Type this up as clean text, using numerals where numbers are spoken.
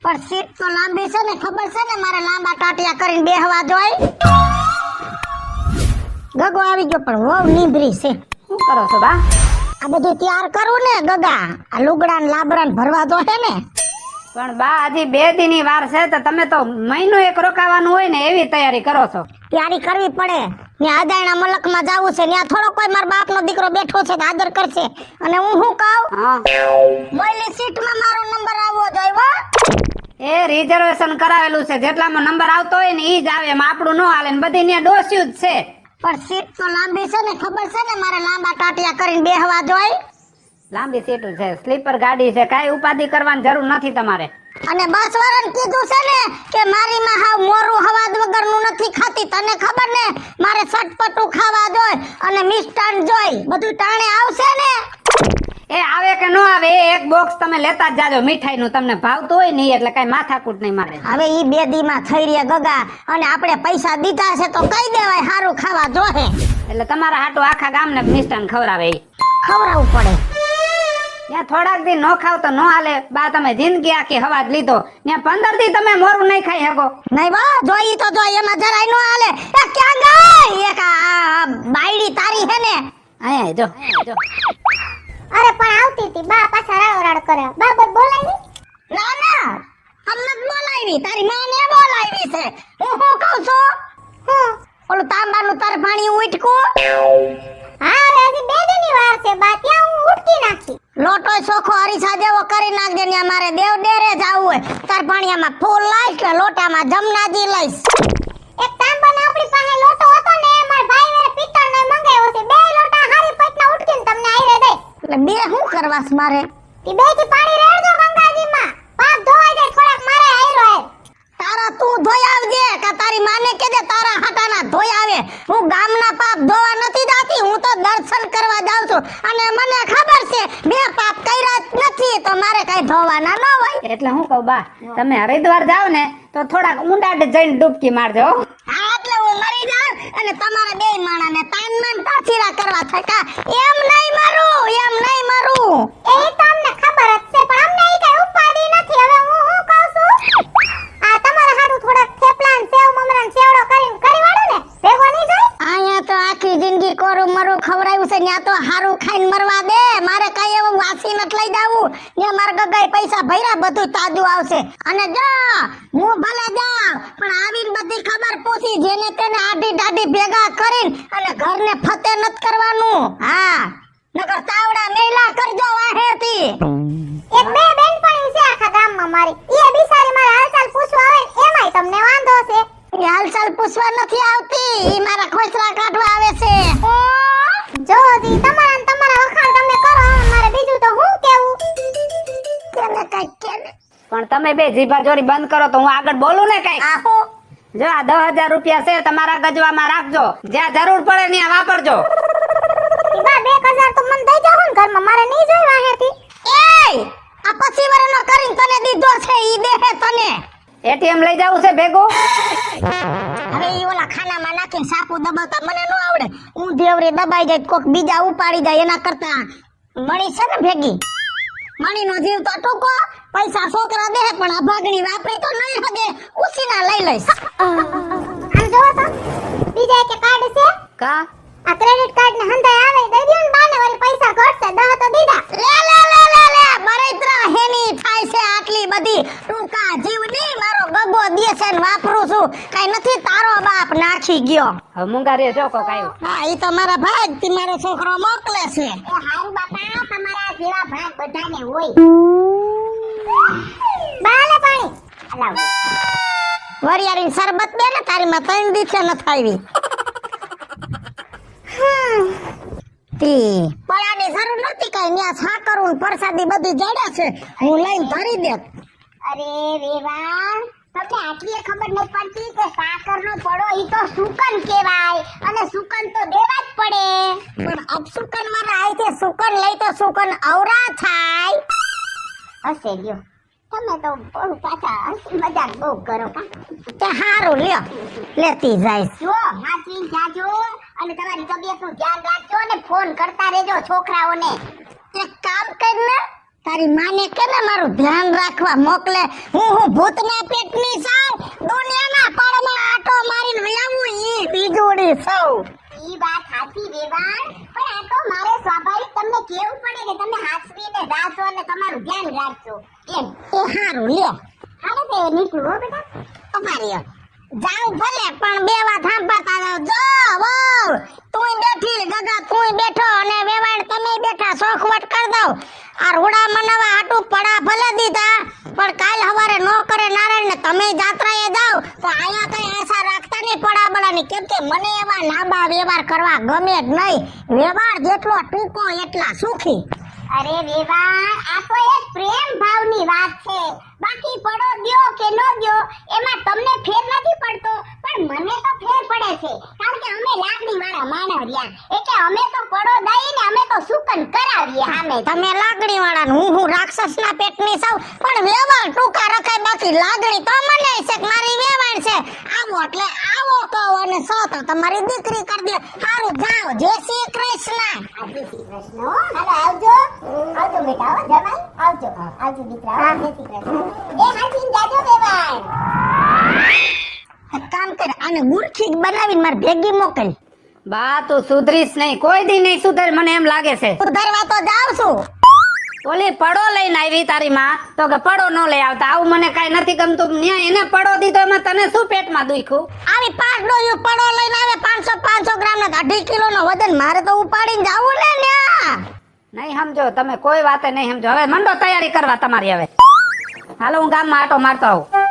પણ સીટ તો લાંબી છે ને, ખબર છે ને મારે લાંબા ટાટિયા કરીને બેહવા જોઈ. ગગો આવી ગયો પણ વહુ નીંદરી છે. શું કરો છો બા? આ બધું તૈયાર કરું ને ગગા, આ લુગડા ને લાબડા ને ભરવા દો છે ને. પણ બા હજી 2 દીની વાર છે તો તમે તો મહિનો એક રોકાવાનું હોય ને એવી તૈયારી કરો છો. તૈયારી કરવી પડે. ત્યાં અદાયણા મલકમાં જાવું છે, ત્યાં થોડો કોઈ મારા બાપનો દીકરો બેઠો છે તો આદર કરશે. અને હું શું કહું, હા, મોયલી સીટમાં મારો નંબર આવવો જોઈએ હો. એ રિઝર્વેશન કરાવેલું છે, જેટલામાં નંબર આવતો હોય ને ઈ જ આવે, એમાં આપણું ન હાલે ને બધી ત્યાં ડોસ્યું જ છે. પણ સીટ તો લાંબી છે ને, ખબર છે ને મારે લાંબા ટાટિયા કરીને બેહવા જોઈ. લાંબી સીટ છે, સ્લીપર ગાડી છે, કાંઈ ઉપાધિ કરવાની જરૂર નથી તમારે. અને બસ વાળાને કીધું છે ને કે મારી માં હાવ મોરું હવાદ વગરનું નથી ખાતી. તને ખબર ને મારે ચટપટું ખાવા જોઈ અને મિષ્ટાન જોઈ, બધું ટાણે આવશે ને. એ આવે કે ન આવે એ એક બોક્સ તમે લેતા જ જાજો મીઠાઈનું, તમને ભાવતું હોય ને ઈ, એટલે કાંઈ માથાકૂટ નહીં મારે. હવે ઈ 2 દીમાં થઈ રહ્યા ગગા, અને આપણે પૈસા દીધા છે તો કહી દેવાય સારું ખાવા જોહે. એટલે તમારા હાટુ આખા ગામને મિષ્ટાન ખવડાવે ઈ. ખવડાવવું પડે. ત્યાં થોડાક દી નો ખાવ તો નો હાલે બા, તમે જિંદગી આખી હવા જ લીધો. ત્યાં 15 દી તમે મોરું નહીં ખાઈ શકો. નહીં બા, જોઈ તો જોઈ, એમાં જરાય નો હાલે. એ ક્યાં ગઈ એક આ બાયડી તારી હે ને? અહીંયા જો અરે પણ આવતી હતી બા, પાછા રાડ કરે. બાબત બોલાવી? ના ના, અમને જ બોલાવી, તારી માને બોલાવી છે. હું શું કહું છું, ઓલું તાંબાનું તાર પાણી ઉઠકું. હા, હવે હજી 2 દીની વાર છે બા, ત્યાં હું ઉઠકી નાખી. લોટો ચોખ્ખો અરીસા જેવો કરી નાખજે. ને મારે દેવ ડેરે જાવું હોય, તાર પાણીયામાં ફૂલ લાઈશ ને લોટામાં જમનાજી લઈશ. એક તાંબાનો આપણી પાસે લોટો હતો ને, મારા ભાઈ વેરે પિત્તળનો મંગાવ્યો છે. 2 લોટા હારી પટના ઉઠકીને તમને આઈરે દે. એટલે 2 શું કરવાસ મારે? ઈ 2 થી પાણી રેડજો ગંગાજીમાં, પાપ ધોવાઈ જાય. થોડાક મારે આઈરો હે. તારા તું ધોઈ આવજે કે તારી માને કહેજે તારા હાટાના ધોઈ આવે. હું ગામના પાપ ધોવા નથી જાતી, હું તો દર્શન કરવા જાઉં છું. અને મને ખબર છે મેં પાપ કર્યા જ નથી તો મારે કઈ ધોવાના ન હોય. એટલે હું કહું બા, તમે હરિદ્વાર જાવ ને તો થોડાક ઊંડા જઈને ડૂબકી મારજો. હા, એટલે હું મરી જાઉં અને તમારે 2 માણાને તાનમાન તાચીરા કરવા થકા. એમ નહીં મારું, એમ નહીં મારું. એ તો અમને ખબર જ છે, પણ અમને ઈ કઈ ઉપાડી નથી. હવે હું શું કહું છું, આ તમારા હારું થોડાક થેપલા ને સેવ મમરા ને સેવડો કરીને કરી વાળો ને, ભેગો નહીં જાય. અહીંયા તો આખી જિંદગી કોરું મરું ખવડાવ્યું છે, ત્યાં તો હારું ખાઈને મરવા દે. મારે કઈ એવું વાસી નત લઈ જાવું. ત્યાં મારા ગગાઈ પૈસા ભર્યા, બધું તાજું આવશે. અને જો હું ભલે જાઉં પણ આવીને બધી ખબર પૂછી, જેને તેને આડી દાડી ભેગા કરીને અને ઘરને ફતે નત કરવાનું. હા, નકર તાવડા મેલા કરજો વાહેથી. એક 2 બેનપણી છે આખા ગામમાં મારી, ઈ બિચારી મારા હાલચાલ પૂછવા આવે ને એમાંય તમને વાંધો છે. ઈ હાલચાલ પૂછવા નથી આવતી, ઈ મારા ખોસરા કાઢવા આવે છે. જો જી તમારા ને તમારા વખાણ તમે કરો, મારે બીજું તો હું કેવું. કેને કઈ કેને, પણ તમે 2 જીભાજોરી બંધ કરો તો હું આગળ બોલું ને કઈ. આહો જો આ 10,000 રૂપિયા છે, તમારા ગજવામાં રાખજો, જ્યાં જરૂર પડે ત્યાં વાપરજો. ઈ બા 2000 તો મને દઈ જાવ ને ઘરમાં, મારે નહીં જોઈ વાહેથી. એય આ 25 વર્ષનો કરીને તને દીધો છે, ઈ દેહે તને. એટીએમ લઈ જાવું છે ભેગું. હવે ઈ ઓલા ખાનામાં નાખીને સાપુ દબાવતા મને ન આવડે. હું દેવરે દબાઈ જાય, કોક બીજા ઉપાડી જાય, એના કરતા મણી છે ને ભેગી, મણીનો જીવ તો ટૂંકો. પૈસા છોકરા દેહે પણ આ ભાગણી વાપરી તો નહીં હગે, ઉસીના લઈ લઈશ. આમ જોવો તો બીજા કે કાર્ડ છે કા આ ક્રેડિટ કાર્ડ ને હંધાય આવે દઈ દયો ને બાને, વાળી પૈસા ઘટશે. 10 તો દીધા. લે લે લે લે લે બરેત્રા હેની થાય છે આટલી બધી ટૂંકા જીવની. મારો ગગો દે છે ને વાપરું છું, કઈ નથી તારો બાપ નાખી ગયો. હવે મુંગારીએ જો કોક આવ્યું. હા, ઈ તો મારા ભાઈ થી મારો છોકરો મોકલે છે. એ હારું બાપા, તમારા જેવા ભાઈ બધાને હોય. બાલે પાણી લાવ. વરિયાળી શરબત દે ને, તારી માં 3 દિવસે ન થાવી. પળાની જરૂર નથી કઈ, ન્યા સાકરું પ્રસાદી બધી જડે છે, હું લઈને ધરી દે. અરે રેવા, તમને આટલી ખબર નહીં પડતી કે સાકરનો પડો ઈ તો સુકન કહેવાય, અને સુકન તો દેવા જ પડે. પણ અબ સુકન વાળા આઈ છે, સુકન લઈ તો સુકન ઔરા થાય. હશે લ્યો, તમે તો બહુ પાછા મજાક બહુ કરો. તે હારું લ્યો, લેતી જાય. જો હાચી જાજો અને તમારી તબિયતનું ધ્યાન રાખજો અને ફોન કરતા રહેજો છોકરાઓને. એક કામ કર ને, તારી માને કે ને મારું ધ્યાન રાખવા મોકલે. હું ભૂતના પેટની સાવ દુનિયાના પડમાં આટો મારીને વયાવું ઈ બીજોડી સૌ. ઈ વાત સાચી વેવાણ, પણ આ તો મારે સ્વાભાવિક તમને કેવું પડે કે તમે હાસવીને રાસો અને તમારું ધ્યાન રાખજો એમ. એ હારું લ્યો. હારે તે નીકળું હો બેટા. અમારી જાઉં ભલે પણ બે વાત સાંભળતા જો વહુ તુંય બેઠી ગગા તુંય બેઠો અને વેવાણ તમે બેઠા શોખવટ કર દો. આ રૂડા મનાવા હાટું પડા ભલે દીધા પણ કાલ હવારે નો કરે નારાયણ ને તમે જાત્રાએ જાવ તો આયા કઈ આશા રાખતા નહીં પડા બળાની, કેમ કે મને એવા લાંબા વ્યવહાર કરવા ગમે જ નહીં. વ્યવહાર જેટલો ટૂંકો એટલા સુખી. અરે વેવાણ આ તો એક પ્રેમ ભાવની વાત છે, બાકી પડો દ્યો કે નો દ્યો એમાં તમને ફેર નથી પડતો, પણ મને તો ફેર પડે છે કારણ કે અમે લાગણી વાળા માણસ રહ્યા, એટલે અમે તો પડો દઈને અમે તો સુકન કરાવીએ સામે. તમે લાગણી વાળા ને હું રાક્ષસના પેટની સૌ, પણ વ્યવહાર ટૂંકા રખાય, બાકી લાગણી તો મને છે કે મારી વેવાણ છે. આવો એટલે આવો કહો અને સો તો તમારી દીકરી કરી દે. સારું જાઓ, જય શ્રી કૃષ્ણ. જય શ્રી કૃષ્ણ. હાલો આવજો આવજો બેટા, હો જમાઈ આવજો આવજો દીકરા, જય શ્રી કૃષ્ણ. એ હાચીન જાજો વેવાણ. એક કામ કર, આને મૂર્ખી બનાવીને માર ભેગી મોકલ. બા તું સુધરીશ નહીં, કોઈ દી નહીં સુધર, મને એમ લાગે છે. સુધારવા તો જાવ છું. ઓલી પડો લઈને આવી તારી માં તો કે પડો ન લઈ આવતા, આવું મને કાઈ નથી ગમતું. ન્યા એને પડો દીધો એમાં તને શું પેટમાં દુખ્યું? આવી 5 ડોયું પડો લઈને આવે 500 ગ્રામ ના 2.5 કિલો નો વજન, મારે તો ઉપાડીને જાવું ને ન્યા. નહીં સમજો તમે, કોઈ વાતે નહીં સમજો. હવે મંડો તૈયારી કરવા તમારી. હવે હાલો હું ગામમાં આટો મારતો આવું.